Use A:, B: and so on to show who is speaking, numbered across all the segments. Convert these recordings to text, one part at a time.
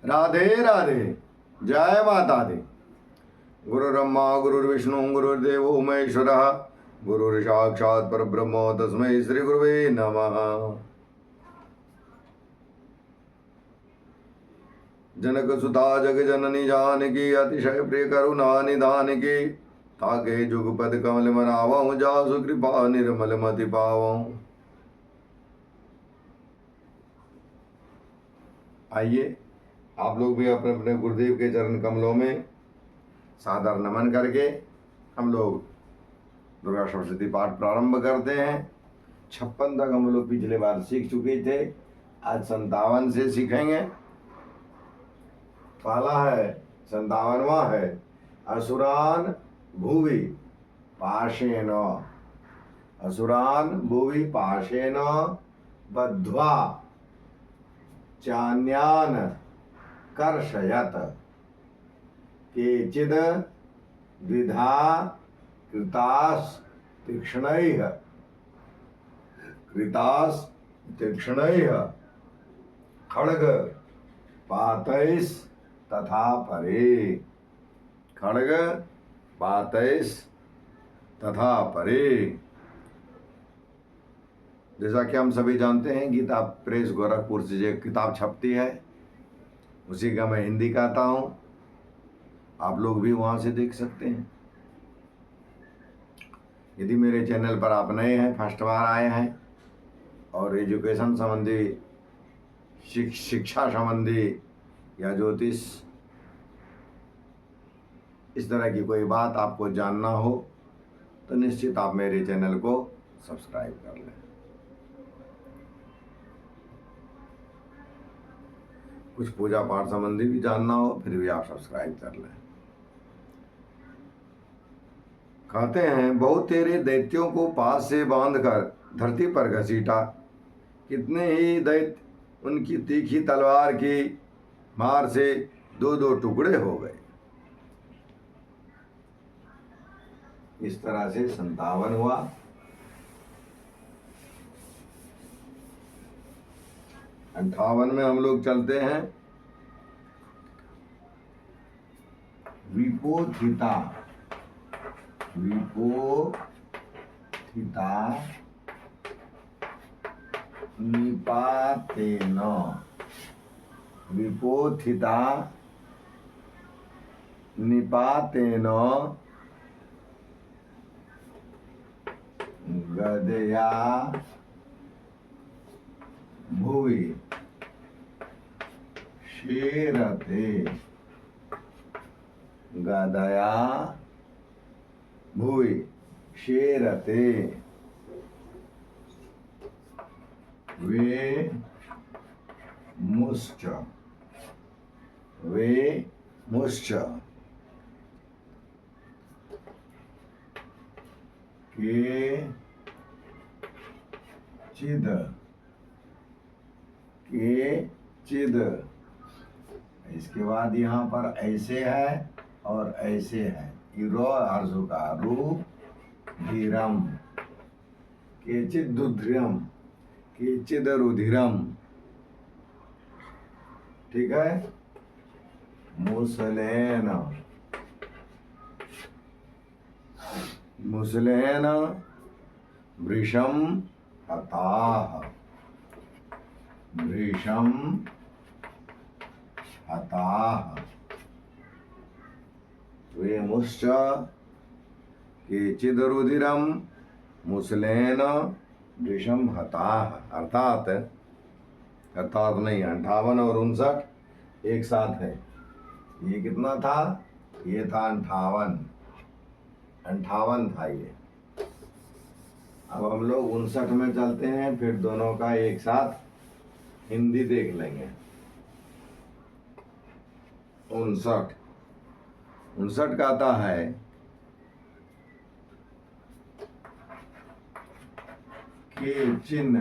A: राधे राधे। जय माता दी। गुरुर्ब्रह्मा गुरुर्विष्णु गुरुर्देवो महेश्वरः गुरुर्साक्षात् परब्रह्म तस्मै श्री गुरुवे नमः। जनक सुता जग जननी जानकी अतिशय प्रिय करुणा निधान की ताके जुगपद कमल मनावऊं जासु कृपा निर्मल मति पावऊं। आइए आप लोग भी अपने अपने गुरुदेव के चरण कमलों में सादर नमन करके हम लोग दुर्गा सप्तशती पाठ प्रारंभ करते हैं। 56 तक हम लोग पिछले बार सीख चुके थे, आज 57 से सीखेंगे। पहला है 57वां है असुरान भुवि पाशेन, असुरान भुवि पाशेन बद्ध्वा चान्यान कर्षयत केचिद द्विधा कृतास तीक्ष्णैः खड्ग पातैस् तथा परे, खड्ग पातैस् तथा परे। जैसा कि हम सभी जानते हैं गीता प्रेस गोरखपुर से जो किताब छपती है उसी का मैं हिंदी कहता हूँ, आप लोग भी वहाँ से देख सकते हैं। यदि मेरे चैनल पर आप नए हैं, फर्स्ट बार आए हैं और एजुकेशन संबंधी शिक्षा संबंधी या ज्योतिष इस तरह की कोई बात आपको जानना हो तो निश्चित आप मेरे चैनल को सब्सक्राइब कर लें। कुछ पूजा पाठ संबंधी भी जानना हो फिर भी आप सब्सक्राइब कर लें। कहते हैं बहुत तेरे दैत्यों को पास से बांधकर धरती पर घसीटा, कितने ही दैत्य उनकी तीखी तलवार की मार से दो दो टुकड़े हो गए। इस तरह से 57 हुआ। अंठावन में हम लोग चलते हैं विपोथिता, विपोथिता निपातेन, विपोथिता निपातेन गदया भुवि शेरते, गदया भुवि शेरते वे मुश्च के चिद। इसके बाद यहाँ पर ऐसे है और ऐसे है, रो अर्जु का रू धीरम, केचिद दुध्रियम केचिद रुधिरम। ठीक है। मुसलेन वृषम हताः, वृषम हताः वे मुश्च केचिद रुधिरम मुसलेन वृषम हताः। अर्थात नहीं, 58 और 59 एक साथ है। ये कितना था? ये था 58 था ये। अब हम लोग 59 में चलते हैं, फिर दोनों का एक साथ हिंदी देख लेंगे। 59 कहता है के चिन्ह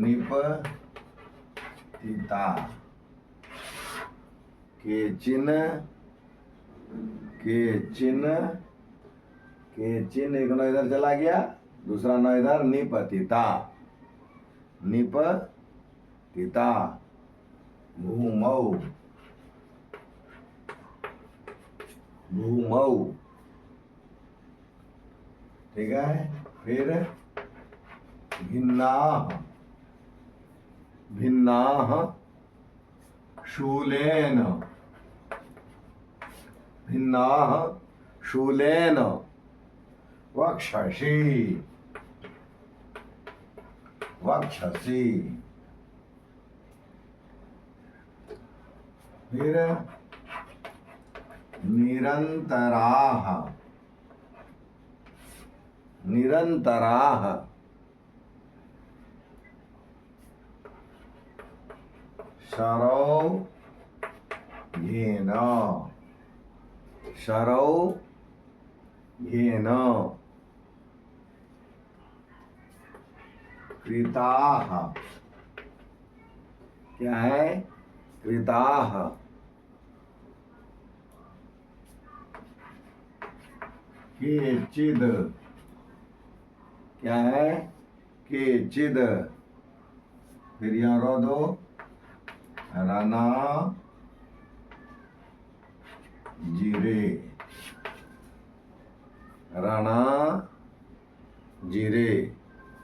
A: निपतिता, के चिन्ह एक नौ इधर चला गया, दूसरा नौ इधर, निपतिता भूमौ, भूमौ, ठीक है। फिर भिन्नाः, भिन्नाः शूलेन, भिन्नाः शूलेन वक्षसि, वक्षसि। फिर निरन्तराः, निरन्तराः शरौ येन, शरौ येन कृताः, क्या है? कृताः। केचिद, क्या है? केचिद। फिर यहाँ रो दो, रना जीरे, राणा जीरे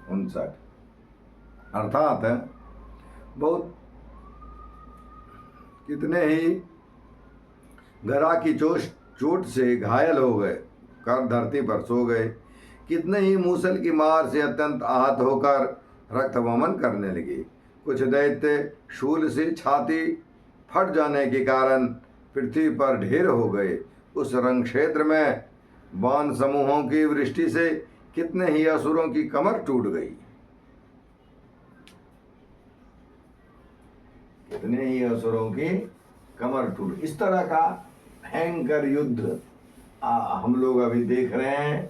A: 59। अर्थात बहुत कितने ही गरा की चोट से घायल हो गए, कर धरती पर सो गए। कितने ही मूसल की मार से अत्यंत आहत होकर रक्त वमन करने लगे। कुछ दैत्य शूल से छाती फट जाने के कारण पृथ्वी पर ढेर हो गए। उस रण क्षेत्र में बाण समूहों की वृष्टि से कितने ही असुरों की कमर टूट गई। कितने ही असुरों की कमर टूट। इस तरह का भयंकर युद्ध हम लोग अभी देख रहे हैं।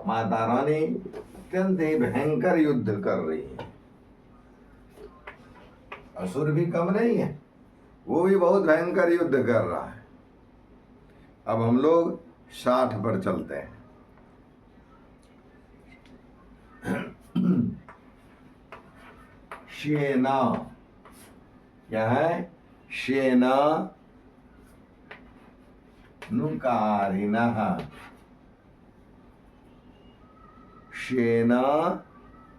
A: माता रानी अत्यंत ही भयंकर युद्ध कर रही है। असुर भी कम नहीं है, वो भी बहुत भयंकर युद्ध कर रहा है। अब हम लोग 60 पर चलते हैं। शेना, क्या है? शेना नुकारिणः, शेना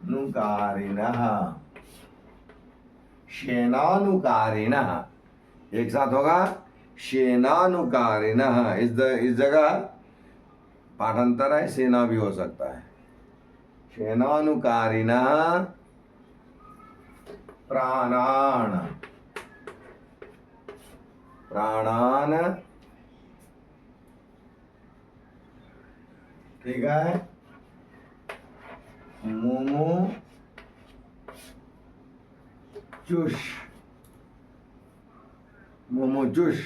A: नुकारिणः, शेनानुकारिणः। एक साथ होगा, शेनानुकारिणः। इस जगह पाठांतर है, सेना भी हो सकता है। शेनानुकारिणः प्राणान, प्राणान, ठीक है। मुमुचुष, मुमुचुष,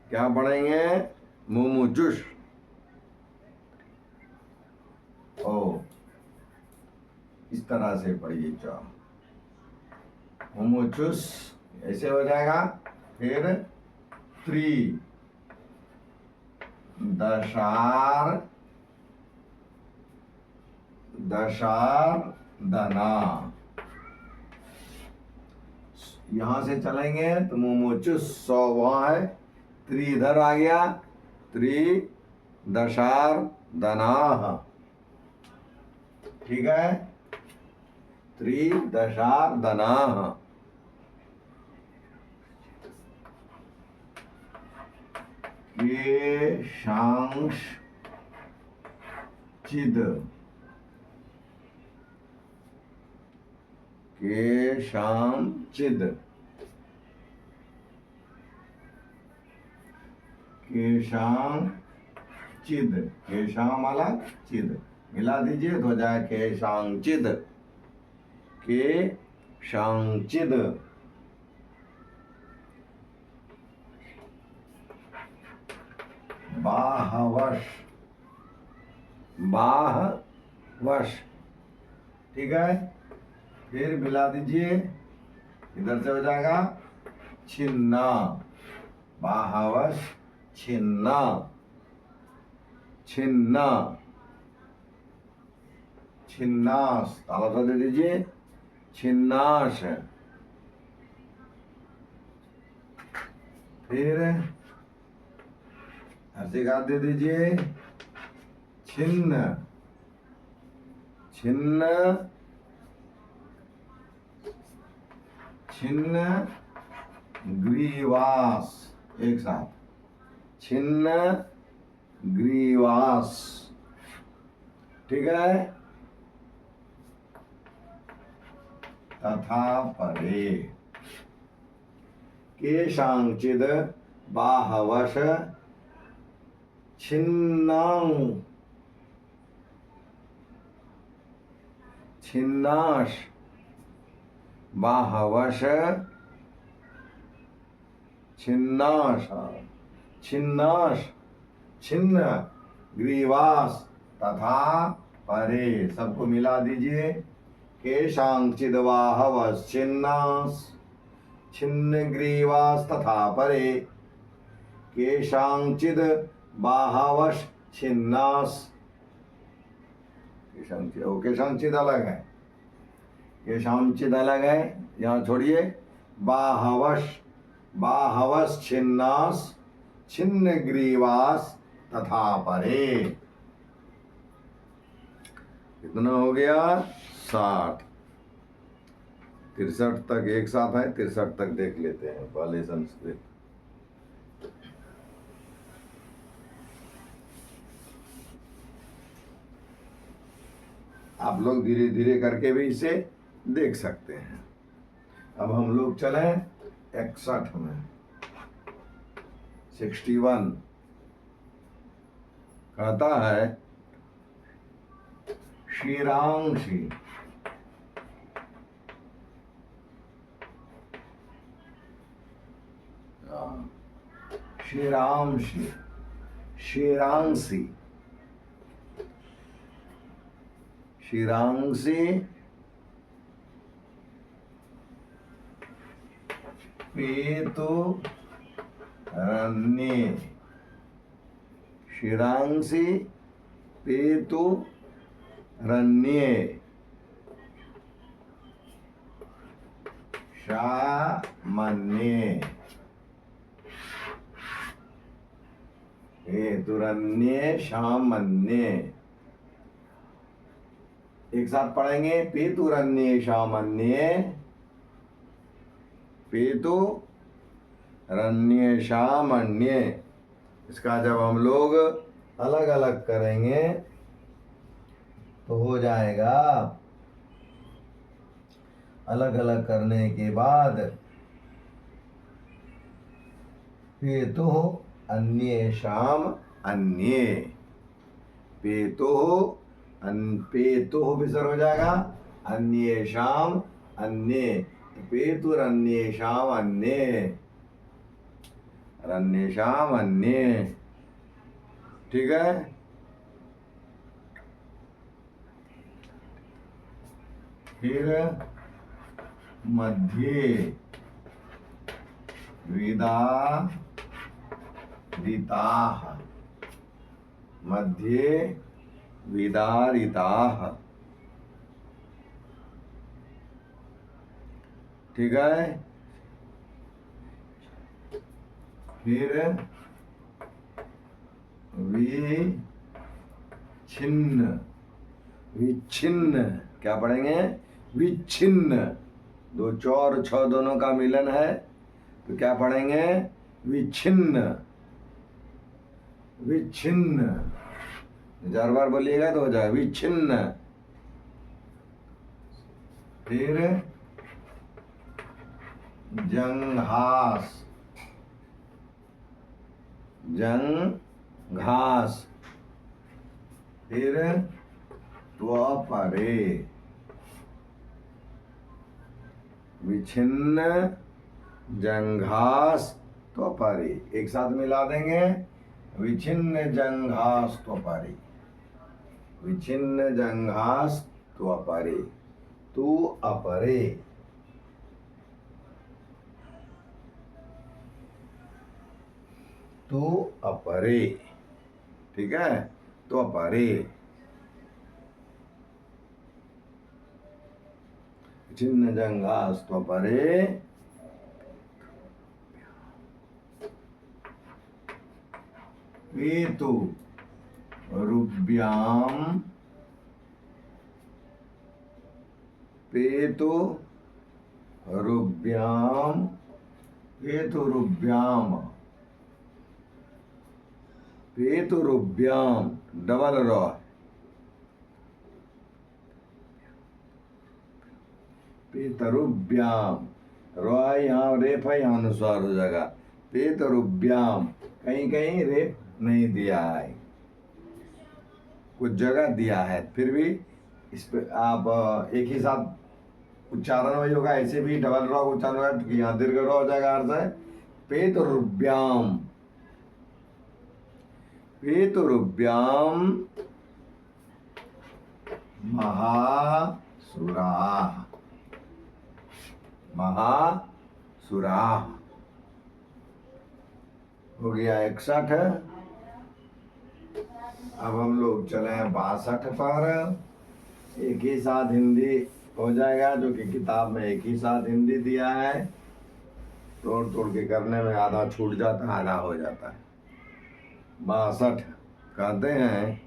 A: क्या पढ़ेंगे? मुमुचुष। ओ, इस तरह से पढ़िए। चाहो मुमुचुष ऐसे हो जाएगा। फिर त्रि दशार, दशार दना। यहां से चलेंगे तो मुमुचुस 100 वहां है, त्रि इधर आ गया। त्रि दशार दनाह, ठीक है। त्रि दशार दनाह। केशांश चिद, केशाम चिद, केशाम चिद। केशाम अलग, चिद मिला दीजिए तो हो जाए केशांचिद, केशांचिद। बाहवश, बाहवश, ठीक है। फिर मिला दीजिए, इधर से हो जाएगा छिन्ना, बाहवश छिन्ना, छिन्ना, छिन्नास। ताला दे दीजिए, छिन्नाश, फिर हर्षिकार दे दीजिए, छिन्न, छिन्न, छिन्न ग्रीवास, एक साथ, छिन्न ग्रीवास। ठीक है, तथा परे केशांचिद बाहवश छिन्नाश बाहवश छिन्नाश छिन्नाश छिन्न ग्रीवास तथा परे, सबको मिला दीजिए। केशांचिद बाहवश छिन्नाश छिन्न ग्रीवास तथा परे, केशांचिद बाहवश छिन्नास। केशांचिद अलग है, केशांचिद अलग है, यहाँ छोड़िए। बाहवश, बाहवश छिन्नास छिन्न ग्रीवास तथा परे। कितना हो गया? 60। 63 तक एक साथ है, 63 तक देख लेते हैं पहले संस्कृत। आप लोग धीरे धीरे करके भी इसे देख सकते हैं। अब हम लोग चले 61 में। 61 कहता है, शिरांशी, शिरांशी, शिरांसी, शिरांसी पेतु रन्ये, शिरांसी पेतु रन्ये, शामन्ये, पेतुरन्ये शामन्ये। एक साथ पढ़ेंगे, पेतुरन्ये शामन्ये, पेतु रन्ये शामन्ये। इसका जब हम लोग अलग अलग करेंगे तो हो जाएगा, अलग अलग करने के बाद पेतु अन्येषाम अन्ये, पेतु पेतु विसर्ग हो जाएगा, अन्येषाम अन्ये, पेतुरन्येषाम अन्ये, रन्येषाम अन्ये। ठीक है, फिर मध्ये विदारिताः, मध्ये विदारिताः। ठीक है, फिर विच्छिन्न, विच्छिन्न क्या पढ़ेंगे? विच्छिन्न। 2 4 6 दोनों का मिलन है तो क्या पढ़ेंगे? विच्छिन्न, विच्छिन्न। 4 बार बोलिएगा तो हो जाए विच्छिन्न। फिर जंघास, जंघास। फिर त्वपरे, विच्छिन्न जंघास त्वपरे। एक साथ मिला देंगे, विच्छिन्न जंघास त्वपरे, विच्छिन्न जंघास त्वपरे, तू अपरे। तू अपरे। ठीक है, तो अपरे, छिन्न जंघास त्वपरे, पेतु रुभ्याम पेतु रुभ्याम पेतु रुभ्याम पेतु रुभ्याम डबल रॉ पेतरुभ्याम रॉ यहाँ रेप है, यहाँ अनुस्वार हो जाएगा। पेतरुभ्याम कहीं कहीं रेप नहीं दिया है, कुछ जगह दिया है, फिर भी इस पे आप एक ही साथ उच्चारण वही होगा। ऐसे भी डबल रॉ उच्चारण होगा, यहाँ दीर्घ रॉ हो जाएगा। अर्थ है पेतरुभ्याम पेतरुभ्याम महासुरा महासुरा हो गया 61। अब हम लोग चले हैं 62 पर। एक ही साथ हिंदी हो जाएगा, जो कि किताब में एक ही साथ हिंदी दिया है। तोड़ तोड़ के करने में आधा छूट जाता है, आधा हो जाता है। 62 कहते हैं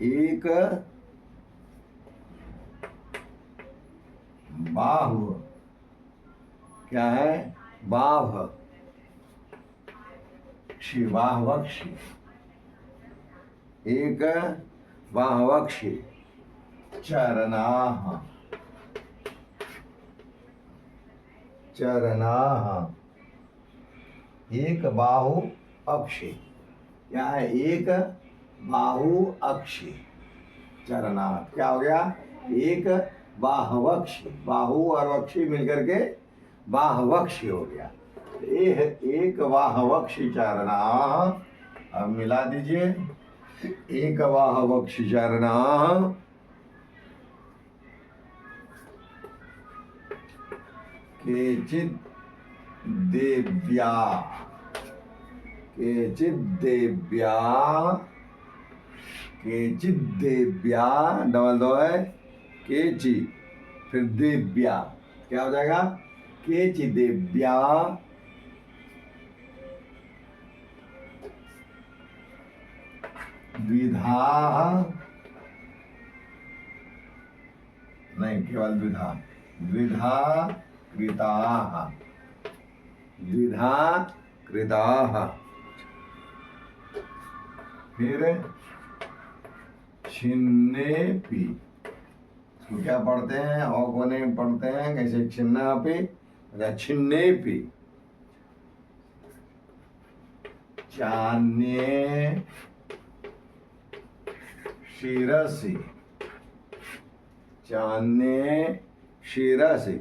A: एक बाहु, क्या है बाह क्षी बाहवक्षी, एक बाहवक्षी चरनाः चरनाः एक बाहु अक्षी, क्या है एक बाहु अक्षी चरना, क्या हो गया एक बाहवक्षी, बाहु और वक्षी मिलकर के बाहवक्षी हो गया। एक बाहवक्षी चरना, अब मिला दीजिए एक बाहवक्षी चरना केचित् देव्या केचित् देव्या डबल दो है केची, फिर देव्या क्या हो जाएगा केचि देव्या द्विधा, नहीं केवल द्विधा, द्विधा कृताः द्विधा कृताः। फिर छिन्नेपि, इसको क्या पढ़ते हैं और कोने पढ़ते हैं कैसे, छिन्नापि या छिन्नेपि। चान्ये शिरसि, चान्ये शिरसि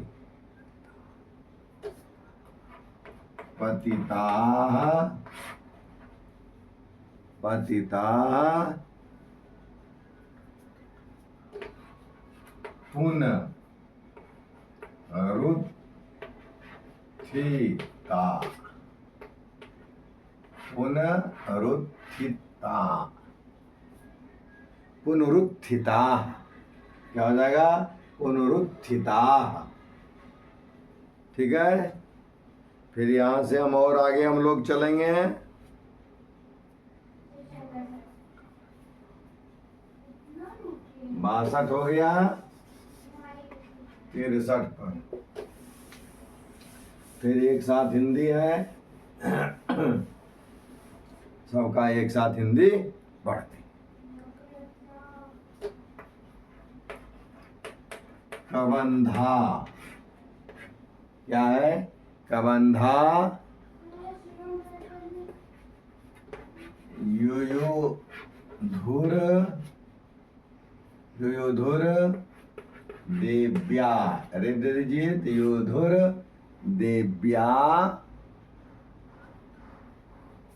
A: पतिताः पतिताः पुनरुत्थिता पुनरुत्थिता पुनरुत्थिता, क्या हो जाएगा पुनरुत्थिता। ठीक है, फिर यहाँ से हम और आगे हम लोग चलेंगे। 62 हो गया। 63 पर फिर एक साथ हिंदी है, सबका एक साथ हिंदी पढ़ते। कबंधा, क्या है कबंधा, युयुधुर युयुधुर देव्या, अरे दीजिए युयुधुर देव्या।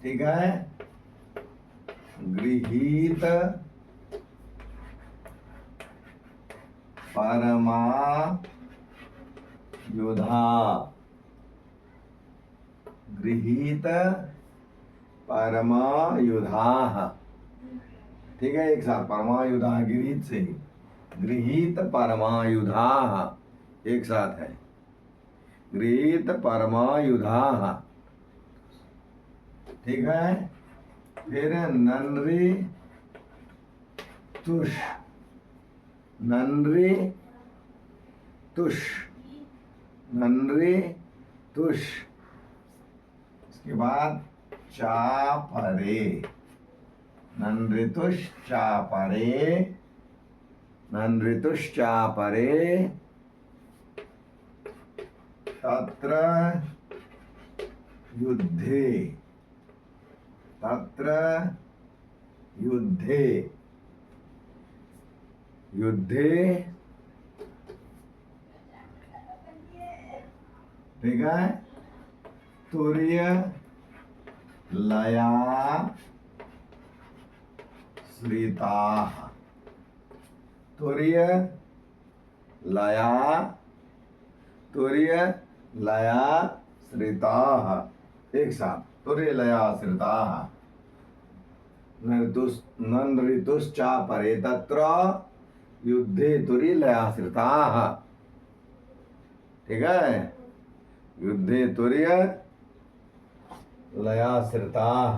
A: ठीक है, गृहीत परमा युधा, गृहीत परमा युधा। ठीक है, एक साथ परमा युधा गृहीत से ही गृहीत परमायुधा, एक साथ है, गृहीत परमायुधा, ठीक है। फिर नन्री तुष, नन्री तुष, नन्री तुष, इसके बाद चापरे, नन्रितुष चापरे, नन्रितुष चापरे, तत्र युद्धे, तत्र युद्धे, युद्धे, ठीक है। तुर्य लया श्रिताः, तुर्य लया, तुर्य लया श्रिताः, एक साथ, तुर्य लया श्रिताः, नन्रितुश्चापरे तत्र युद्धे तुर्य लया श्रिताः, ठीक है। युद्धे तुर्य लयाश्रिताः।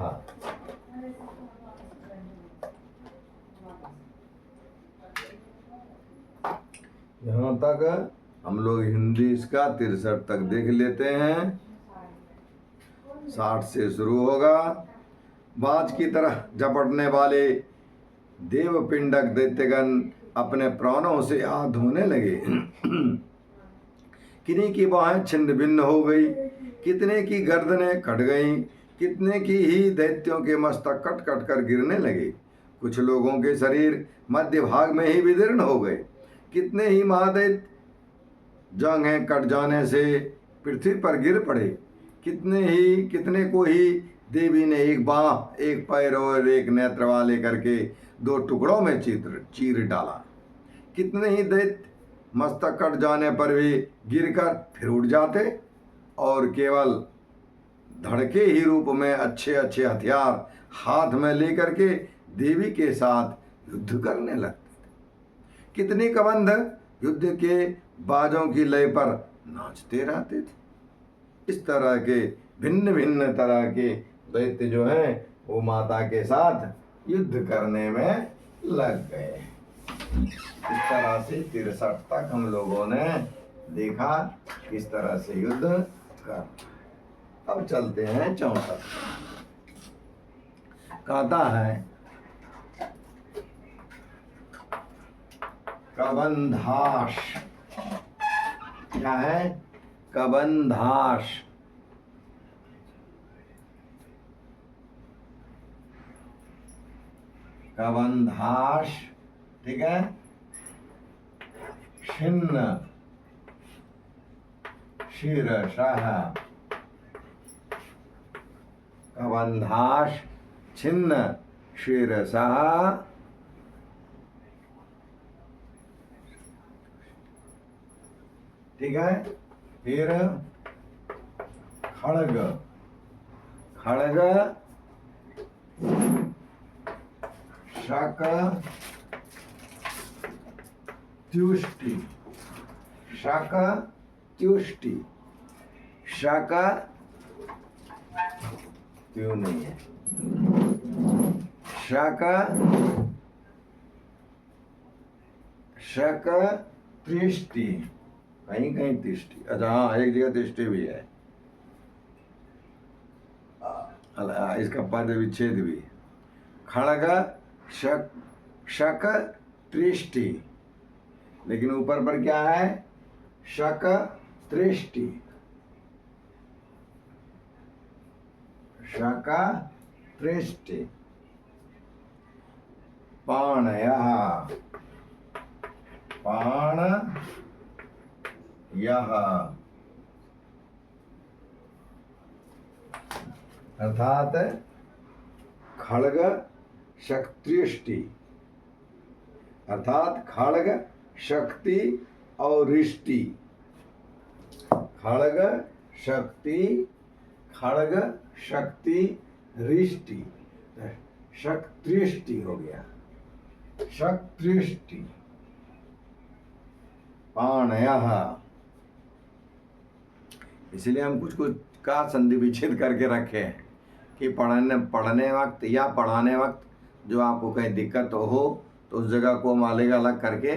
A: यहाँ तक हम लोग हिंदी इसका 63 तक देख लेते हैं। 60 से शुरू होगा। बाज की तरह झपटने वाले देवपिंडक दैत्यगण अपने प्राणों से हाथ धोने लगे। किन्हीं की बाहें छिन्न भिन्न हो गई, कितने की गर्दनें कट गईं, कितने की ही दैत्यों के मस्तक कट कट कर गिरने लगे। कुछ लोगों के शरीर मध्य भाग में ही विदीर्ण हो गए। कितने ही महादैत्य जांघें कट जाने से पृथ्वी पर गिर पड़े। कितने को ही देवी ने एक बाँह, एक पैर और एक नेत्र वाले करके 2 टुकड़ों में चीर डाला। कितने ही दैत्य मस्तक कट जाने पर भी गिरकर फिर उठ जाते और केवल धड़के ही रूप में अच्छे अच्छे हथियार हाथ में लेकर के देवी के साथ युद्ध करने लगते थे। कितने कबंध युद्ध के बाजों की लय पर नाचते रहते थे। इस तरह के भिन्न भिन्न तरह के दैत्य जो हैं वो माता के साथ युद्ध करने में लग गए। इस तरह से 63 तक हम लोगों ने देखा किस तरह से युद्ध कर। अब चलते हैं 64। कहता है कबंधाश, क्या है? कबंधाश, कबंधाश, ठीक है। छिन्न शीर्षः, कबंधाश छिन्न शीर्षः, ठीक है। फिर खड़ग, खड़ग शक त्युष्टि, शक त्युष्टि, शक त्यों नहीं है, शक शक त्रिष्टि, कहीं कहीं तिष्टि, अच्छा हाँ एक जगह तिष्टि भी है, इसका पद विच्छेद भी। खड़ग शक शक त्रिष्टि, लेकिन ऊपर पर क्या है? शक त्रिष्टि, शक त्रिष्टि। पाणयः, पाणयः, अर्थात खड़ग शक्त्रिष्टि, अर्थात खड़ग शक्ति और रिष्टि, खड़ग शक्ति, खड़ग शक्ति रिष्टि, शक्त्रिष्टि हो गया, शक्त्रिष्टि, पाणयः। इसलिए हम कुछ कुछ का संधि विच्छेद करके रखे हैं कि पढ़ने वक्त या पढ़ाने वक्त जो आपको कहीं दिक्कत हो तो उस जगह को हम अलग अलग करके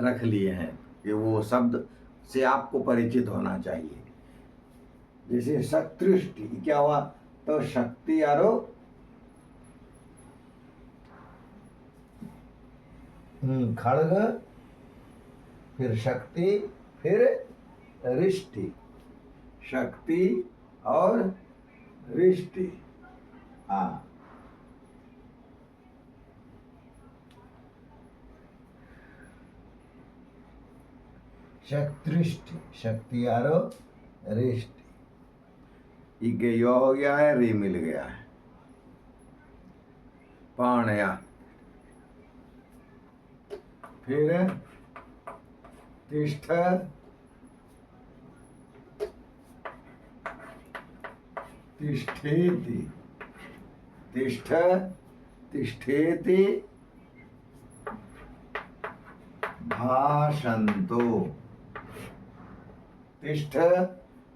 A: रख लिए हैं कि वो शब्द से आपको परिचित होना चाहिए। जैसे शक्तृष्टि क्या हुआ, तो शक्ति आरो खड़ग, फिर शक्ति, फिर रिष्टि, शक्ति और रिष्टि। हाँ, शक्तृष्टि, शक्ति आरो रिष्टि। इके यो हो गया है, री मिल गया है। पाणया, फिर तिष्ठ, तिष्ठेति, तिष्ठ, तिष्ठेति, भाषन्तो, तिष्ठ,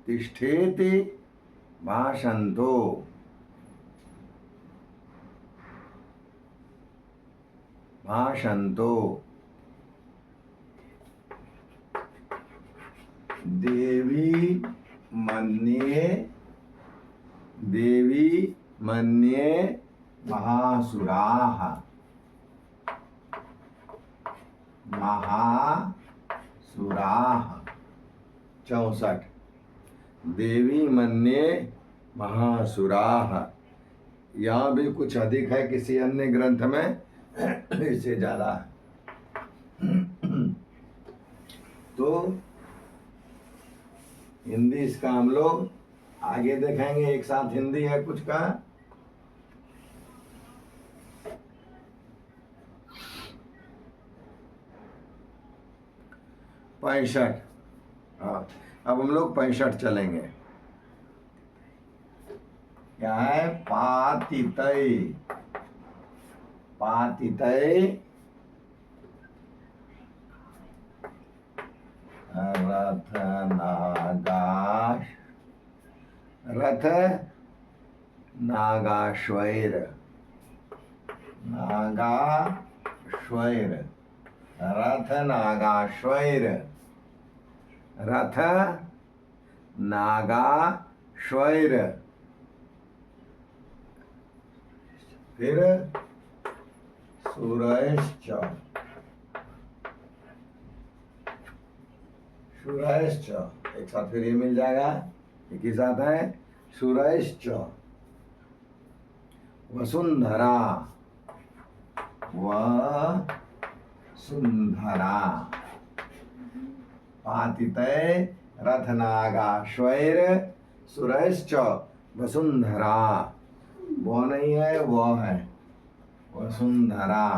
A: तिष्ठेति, भाषन्तो। भाषन्तो, देवी मन्ये, देवी मन्ये महासुराः, महासुराः। 64 देवी मन्ये महासुराः। यहाँ भी कुछ अधिक है किसी अन्य ग्रंथ में, इससे ज्यादा है। तो हिंदी इसका हम लोग आगे देखेंगे, एक साथ हिंदी है कुछ का। पैंसठ, हाँ, अब हम लोग 65 चलेंगे। क्या है, पातितय, पातितय रथ नागाश, रथ नागाश्वैर, नागाश्वैर, रथ नागाश्वैर, रथ नागाश्वैर। फिर सुरैश्च, सुरैश्च, एक साथ फिर ये मिल जाएगा, एक ही साथ है, सुरैश्च। वसुंधरा, वसुंधरा, पातितय रथनागाश्वैर सुरैश्च वसुंधरा। वो नहीं है, वो है वसुंधरा।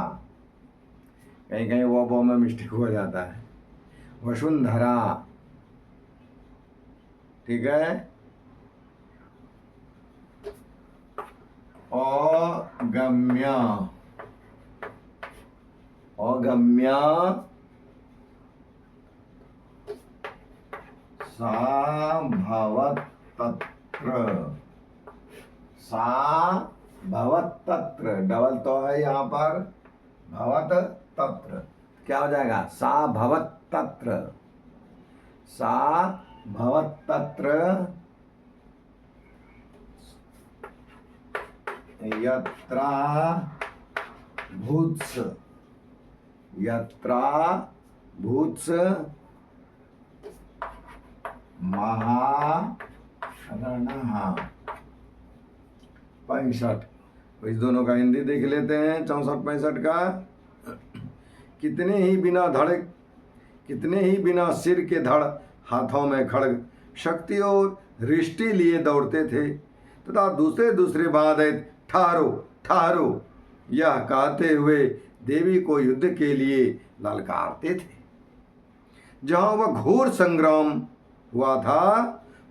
A: कहीं कहीं वो में मिस्टेक हो जाता है। वसुंधरा, ठीक है। अगम्य, अगम्य साभवत्तत्र, साभवत्तत्र, डबल तो है यहाँ पर, भवत तत्र क्या हो जाएगा, साभवत्तत्र, साभवत्तत्र यत्रा भूत्स, यत्रा भूत्स महारणः। 65, तो इस दोनों का हिंदी देख लेते हैं। 64-65 का। कितने ही बिना धड़, कितने ही बिना सिर के धड़, हाथों में खड़ग, शक्ति और रिष्टि लिए दौड़ते थे तथा दूसरे दूसरे बाधे ठहरो ठहरो यह कहते हुए देवी को युद्ध के लिए ललकारते थे। जहाँ वह घोर संग्राम हुआ था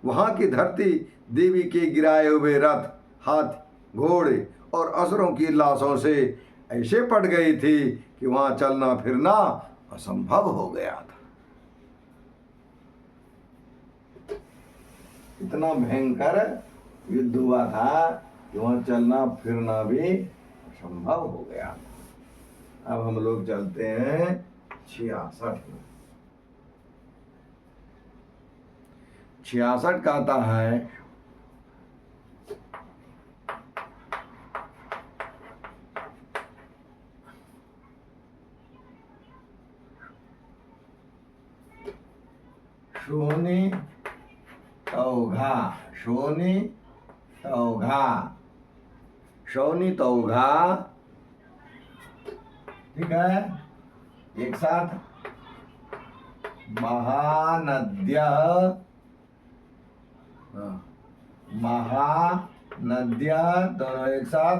A: वहाँ की धरती देवी के गिराए हुए रथ, हाथ, घोड़े और असुरों की लाशों से ऐसे पट गई थी कि वहाँ चलना फिरना असंभव हो गया था। इतना भयंकर युद्ध हुआ था कि वहाँ चलना फिरना भी असंभव हो गया। अब हम लोग चलते हैं 66 में। 66 कहता है शोनी तौघा, शोनी तौघा, शौनी तौघा, ठीक है, एक साथ महानद्य, महानद्य, दोनों एक साथ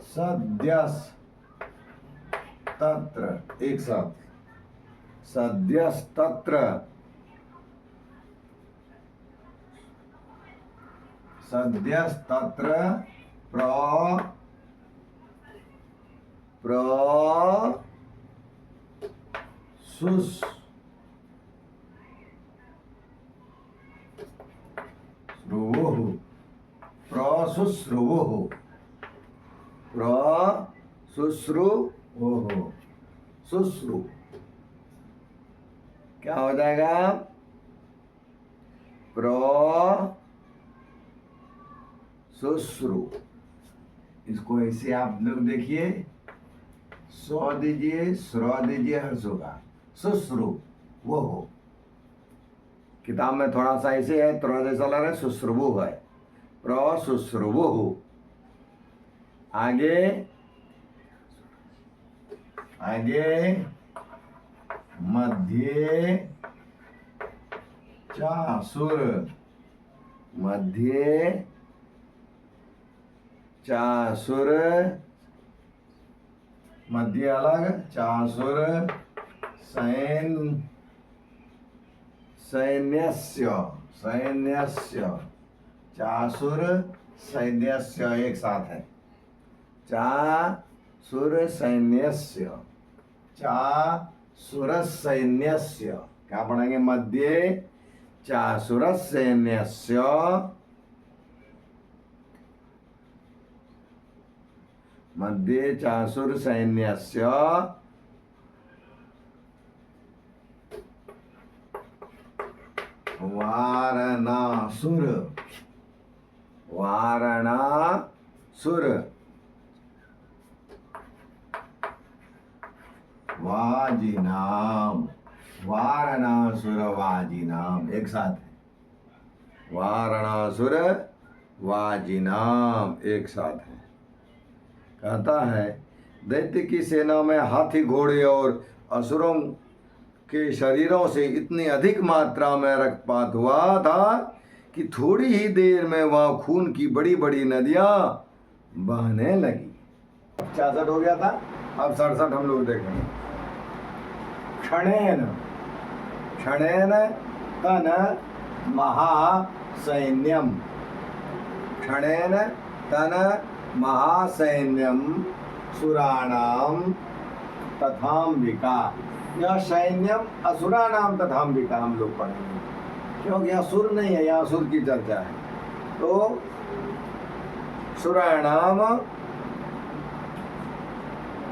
A: सद्यस तत्र, एक साथ सद्यस्तत्र, सद्यस्तत्र प्रसुस श्रुवुः, प्रसुश्रुवुः, प्रसुश्रुवुः, सुश्रु क्या हो जाएगा? सुश्रु। इसको ऐसे आप लोग देखिए, स्व दीजिए, स्र दीजिए, हर्ष होगा, सुश्रु वो हो। किताब में थोड़ा सा ऐसे है, थोड़ा जैसा लग रहा है, सुश्रुवु है, प्रसुश्रुवु। आगे आगे मध्य चासुर, मध्य चासुर, मध्य अलग, चासुर सैन्यस्य, सैन्यस्य, चासुर सैन्यस्य एक साथ है, चासुर सैन्यस्य, चासुर सैन्यस्य, क्या पढ़ेंगे? मध्य चासुर सैन्यस्य, मध्य चासुर सैन्यस्य वारणासुर, वारणासुर, वाजिनाम, वारणासुर वाजिनाम एक साथ है, वारणासुर वाजिनाम एक साथ है। कहता है दैत्य की सेना में हाथी घोड़े और असुरों के शरीरों से इतनी अधिक मात्रा में रक्तपात हुआ था कि थोड़ी ही देर में वहाँ खून की बड़ी बड़ी नदियाँ बहने लगी। 66 हो गया था, अब 67 हम लोग देखेंगे। क्षणेन, क्षणेन तन महासैन्यम, क्षणेन तन महासैन्यम सुराणाम तथाम्बिका। यह सैन्यम असुराणाम तथाम्बिका हम लोग पढ़ेंगे, क्योंकि असुर नहीं है, यहाँ असुर की चर्चा है। तो सुराणाम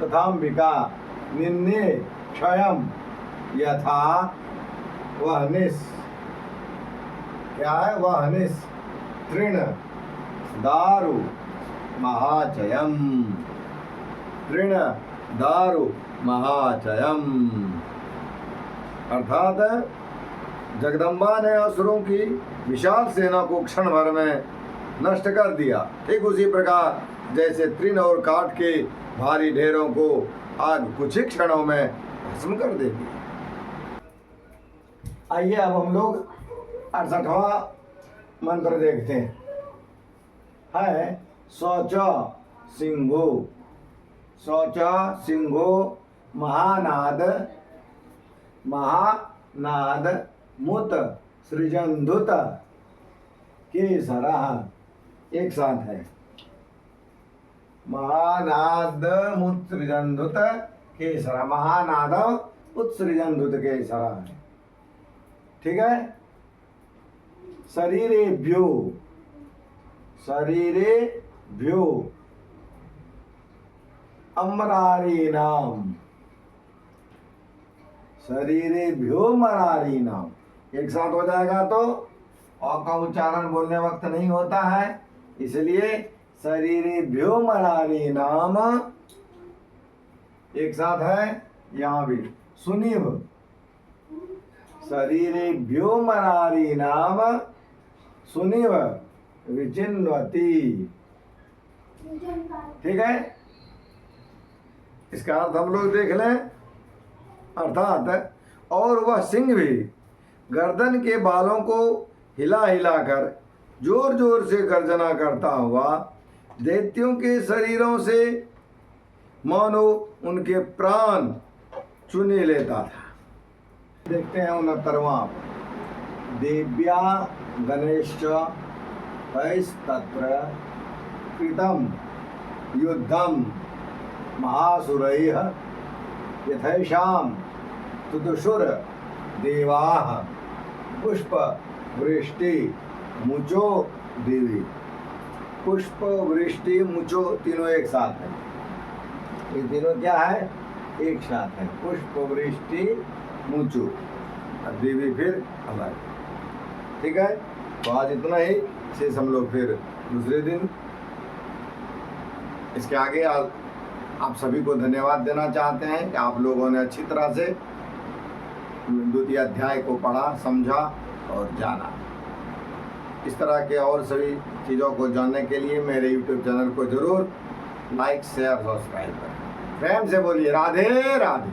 A: तथाम्बिका निन्ने क्षयम यथा वहनिस, क्या है? वहनिस तृण दारु महाचयम, तृण दारु महाचयम। अर्थात जगदम्बा ने असुरों की विशाल सेना को क्षण भर में नष्ट कर दिया, ठीक उसी प्रकार जैसे तृण और काठ के भारी ढेरों को आग कुछ ही क्षणों में भस्म कर देती है। आइए अब हम लोग 68वां मंत्र देखते हैं। है शौच सिंहो, शौच सिंहो महानाद, महानाद मुत सृजंधुत केसरा एक साथ है, महानाद मुत सृजंधुत केसरा। महानाद उत्सृजन के सरा है। ठीक है, शरीरेभ्यो अमरारीणाम, शरीरेभ्यो मरारीणाम, एक साथ हो जाएगा तो अ का उच्चारण बोलने वक्त नहीं होता है, इसलिए शरीरेभ्यो मरारीणाम एक साथ है। यहाँ भी सुनिव, शरीरेभ्यो मरारीणाम सुनिव विचिन्वती। ठीक है, इसका अर्थ हम लोग देख लें। अर्थात और वह सिंह भी गर्दन के बालों को हिला हिलाकर जोर जोर से गर्जना करता हुआ दैत्यों के शरीरों से मानो उनके प्राण चुने लेता था। देखते हैं 69वां। देव्या गणेश तत्र कृतम युद्धम महासुरैः यथैषां तुदुषुर देवाः पुष्प वृष्टि मुचो देवी। पुष्प वृष्टि मुचो तीनों एक साथ है, ये तीनों क्या है, एक साथ है। पुष्प वृष्टि मुचो और देवी फिर अलग। ठीक है, तो आज इतना ही, शेष हम लोग फिर दूसरे दिन। इसके आगे आप सभी को धन्यवाद देना चाहते हैं कि आप लोगों ने अच्छी तरह से द्वितीय अध्याय को पढ़ा, समझा और जाना। इस तरह के और सभी चीज़ों को जानने के लिए मेरे YouTube चैनल को जरूर लाइक शेयर सब्सक्राइब करें। प्रेम से बोलिए राधे राधे।